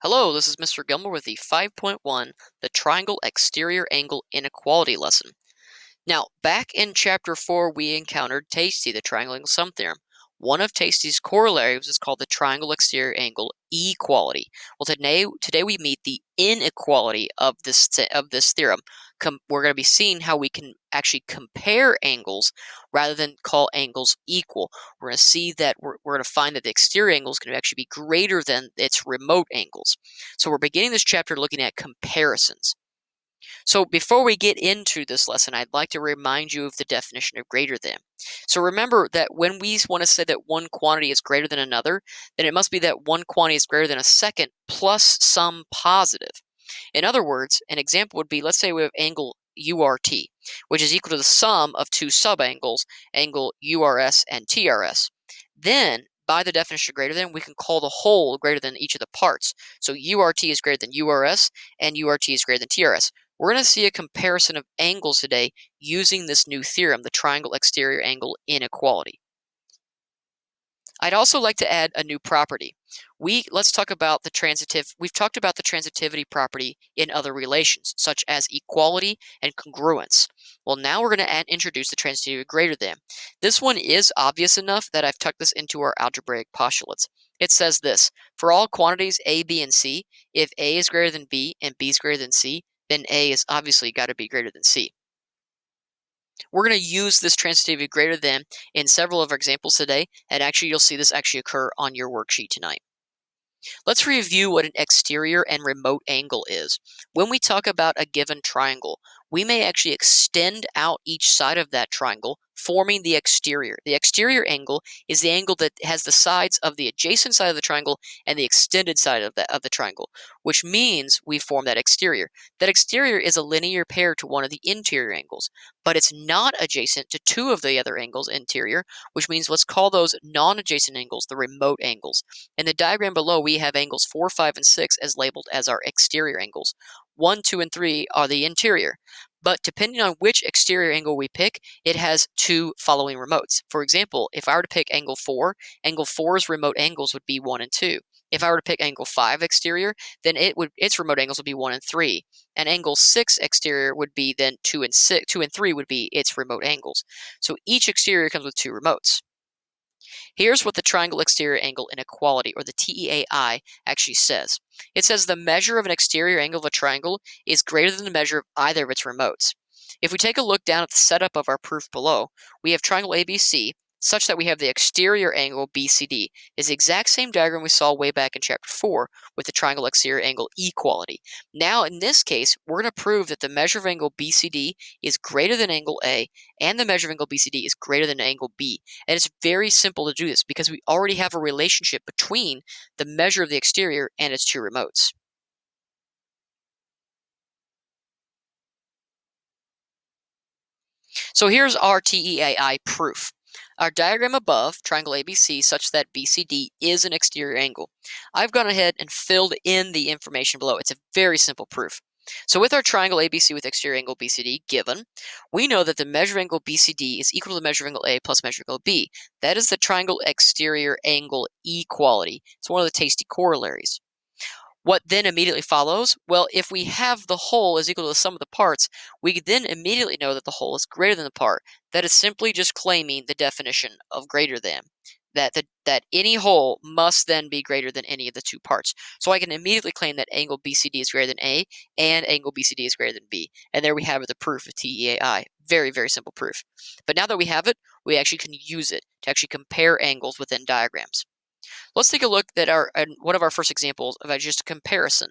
Hello, this is Mr. Gilmore with the 5.1, the Triangle Exterior Angle Inequality lesson. Now, back in Chapter 4, we encountered Tasty, the triangle angle sum theorem. One of Tasty's corollaries is called the triangle exterior angle equality. Well, today we meet the inequality of this theorem. We're going to be seeing how we can actually compare angles rather than call angles equal. We're going to see that we're going to find that the exterior angle is going to actually be greater than its remote angles. So we're beginning this chapter looking at comparisons. So before we get into this lesson, I'd like to remind you of the definition of greater than. So remember that when we want to say that one quantity is greater than another, then it must be that one quantity is greater than a second plus some positive. In other words, an example would be, let's say we have angle URT, which is equal to the sum of two subangles, angle URS and TRS. Then, by the definition of greater than, we can call the whole greater than each of the parts. So URT is greater than URS, and URT is greater than TRS. We're going to see a comparison of angles today using this new theorem, the triangle exterior angle inequality. I'd also like to add a new property. Let's talk about the transitive. We've talked about the transitivity property in other relations, such as equality and congruence. Well, now we're going to introduce the transitivity greater than. This one is obvious enough that I've tucked this into our algebraic postulates. It says this: for all quantities A, B, and C, if A is greater than B and B is greater than C, then A is obviously got to be greater than C. We're going to use this transitivity greater than in several of our examples today, and actually you'll see this actually occur on your worksheet tonight. Let's review what an exterior and remote angle is. When we talk about a given triangle, we may actually extend out each side of that triangle, forming the exterior. The exterior angle is the angle that has the sides of the adjacent side of the triangle and the extended side of the triangle, which means we form that exterior. That exterior is a linear pair to one of the interior angles, but it's not adjacent to two of the other angles interior, which means let's call those non-adjacent angles the remote angles. In the diagram below, we have angles 4, 5, and 6 as labeled as our exterior angles. 1, 2, and 3 are the interior. But depending on which exterior angle we pick, it has two following remotes. For example, if I were to pick angle 4's remote angles would be 1 and 2. If I were to pick angle 5 exterior, then its remote angles would be 1 and 3. And angle 6 exterior would be then 2 and 3 would be its remote angles. So each exterior comes with two remotes. Here's what the triangle exterior angle inequality, or the TEAI, actually says. It says the measure of an exterior angle of a triangle is greater than the measure of either of its remotes. If we take a look down at the setup of our proof below, we have triangle ABC, such that we have the exterior angle BCD. Is the exact same diagram we saw way back in chapter 4 with the triangle exterior angle equality. Now, in this case, we're going to prove that the measure of angle BCD is greater than angle A, and the measure of angle BCD is greater than angle B. And it's very simple to do this because we already have a relationship between the measure of the exterior and its two remotes. So here's our TEAI proof. Our diagram above, triangle ABC, such that BCD is an exterior angle. I've gone ahead and filled in the information below. It's a very simple proof. So with our triangle ABC with exterior angle BCD given, we know that the measure of angle BCD is equal to the measure of angle A plus measure of angle B. That is the triangle exterior angle equality. It's one of the tasty corollaries. What then immediately follows? Well, if we have the whole is equal to the sum of the parts, we then immediately know that the whole is greater than the part. That is simply just claiming the definition of greater than. That any whole must then be greater than any of the two parts. So I can immediately claim that angle BCD is greater than A and angle BCD is greater than B. And there we have the proof of TEAI. Very, very simple proof. But now that we have it, we actually can use it to actually compare angles within diagrams. Let's take a look at one of our first examples of just a comparison.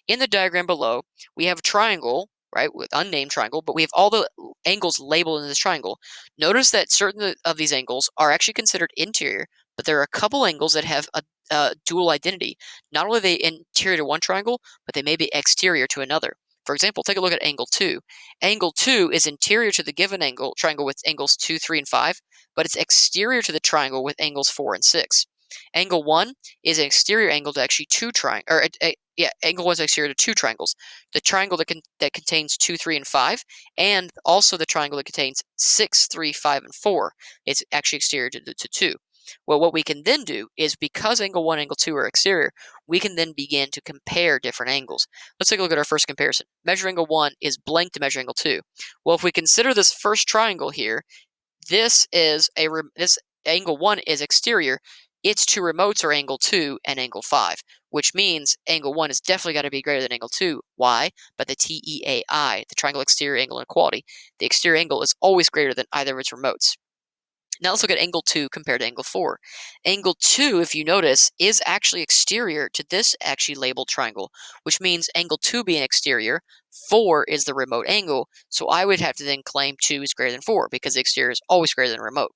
In the diagram below, we have a triangle, right, with unnamed triangle, but we have all the angles labeled in this triangle. Notice that certain of these angles are actually considered interior, but there are a couple angles that have a dual identity. Not only are they interior to one triangle, but they may be exterior to another. For example, take a look at angle 2. Angle 2 is interior to the given triangle with angles 2, 3, and 5, but it's exterior to the triangle with angles 4 and 6. Angle 1 is an exterior angle to actually angle 1 is exterior to two triangles. The triangle that contains 2, 3, and 5, and also the triangle that contains 6, 3, 5, and 4. It's actually exterior to 2. Well, what we can then do is, because angle 1 and angle 2 are exterior, we can then begin to compare different angles. Let's take a look at our first comparison. Measure angle 1 is blank to measure angle 2. Well, if we consider this first triangle here, this angle 1 is exterior. Its two remotes are angle 2 and angle 5, which means angle 1 is definitely got to be greater than angle 2. Why? By the TEAI, the triangle exterior angle inequality. The exterior angle is always greater than either of its remotes. Now let's look at angle 2 compared to angle 4. Angle 2, if you notice, is actually exterior to this actually labeled triangle, which means angle 2 being exterior, 4 is the remote angle, so I would have to then claim 2 is greater than 4 because the exterior is always greater than remote.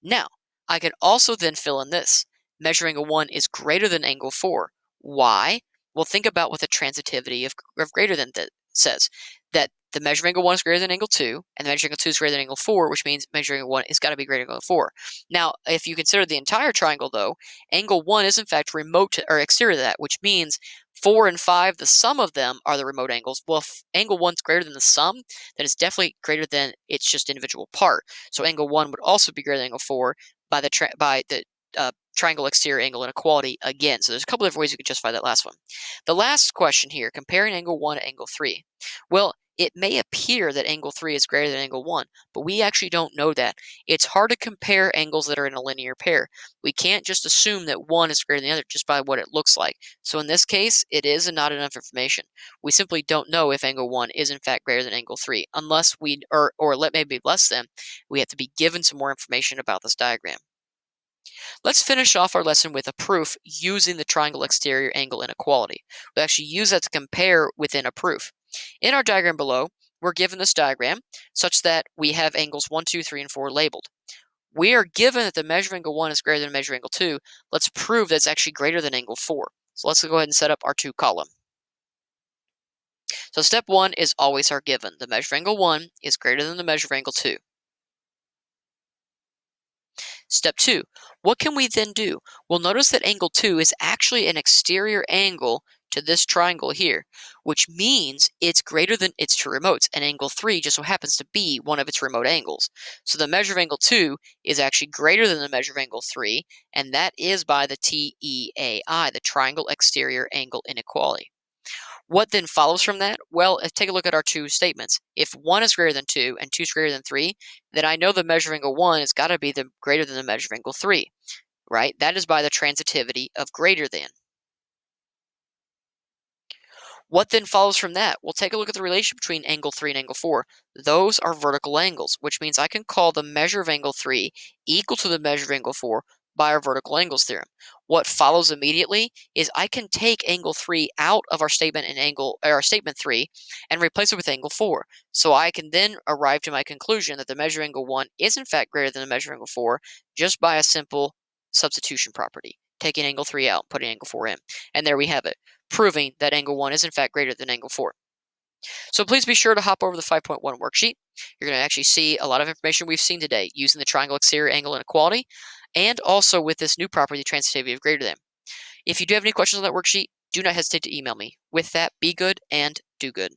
Now, I can also then fill in this. Measure angle 1 is greater than angle 4. Why? Well, think about what the transitivity of greater than says. That the measure angle 1 is greater than angle 2, and the measure angle 2 is greater than angle 4, which means measure angle 1 has got to be greater than angle 4. Now, if you consider the entire triangle, though, angle 1 is in fact remote or exterior to that, which means 4 and 5, the sum of them are the remote angles. Well, if angle 1 is greater than the sum, then it's definitely greater than its just individual part. So angle 1 would also be greater than angle 4 by the triangle exterior angle inequality again. So there's a couple different ways you could justify that last one. The last question here, comparing angle 1 to angle 3. Well, it may appear that angle 3 is greater than angle 1, but we actually don't know that. It's hard to compare angles that are in a linear pair. We can't just assume that one is greater than the other just by what it looks like. So in this case, it is not enough information. We simply don't know if angle 1 is in fact greater than angle 3, unless maybe less than, we have to be given some more information about this diagram. Let's finish off our lesson with a proof using the triangle exterior angle inequality. We'll actually use that to compare within a proof. In our diagram below, we're given this diagram such that we have angles 1, 2, 3, and 4 labeled. We are given that the measure angle 1 is greater than measure angle 2. Let's prove that's actually greater than angle 4. So let's go ahead and set up our 2 column. So step 1 is always our given. The measure angle 1 is greater than the measure angle 2. Step 2, what can we then do? Well, notice that angle 2 is actually an exterior angle to this triangle here, which means it's greater than its two remotes, and angle 3 just so happens to be one of its remote angles. So the measure of angle 2 is actually greater than the measure of angle 3, and that is by the TEAI, the triangle exterior angle inequality. What then follows from that? Well, take a look at our two statements. If 1 is greater than 2 and 2 is greater than 3, then I know the measure of angle 1 has got to be greater than the measure of angle 3, right? That is by the transitivity of greater than. What then follows from that? We'll take a look at the relation between angle 3 and angle 4. Those are vertical angles, which means I can call the measure of angle 3 equal to the measure of angle 4 by our vertical angles theorem. What follows immediately is I can take angle 3 out of our statement statement 3 and replace it with angle 4. So I can then arrive to my conclusion that the measure of angle 1 is in fact greater than the measure of angle 4 just by a simple substitution property, taking angle 3 out, putting angle 4 in. And there we have it, proving that angle 1 is in fact greater than angle 4. So please be sure to hop over the 5.1 worksheet. You're going to actually see a lot of information we've seen today using the triangle exterior angle inequality, and also with this new property, the transitivity of greater than. If you do have any questions on that worksheet, do not hesitate to email me. With that, be good and do good.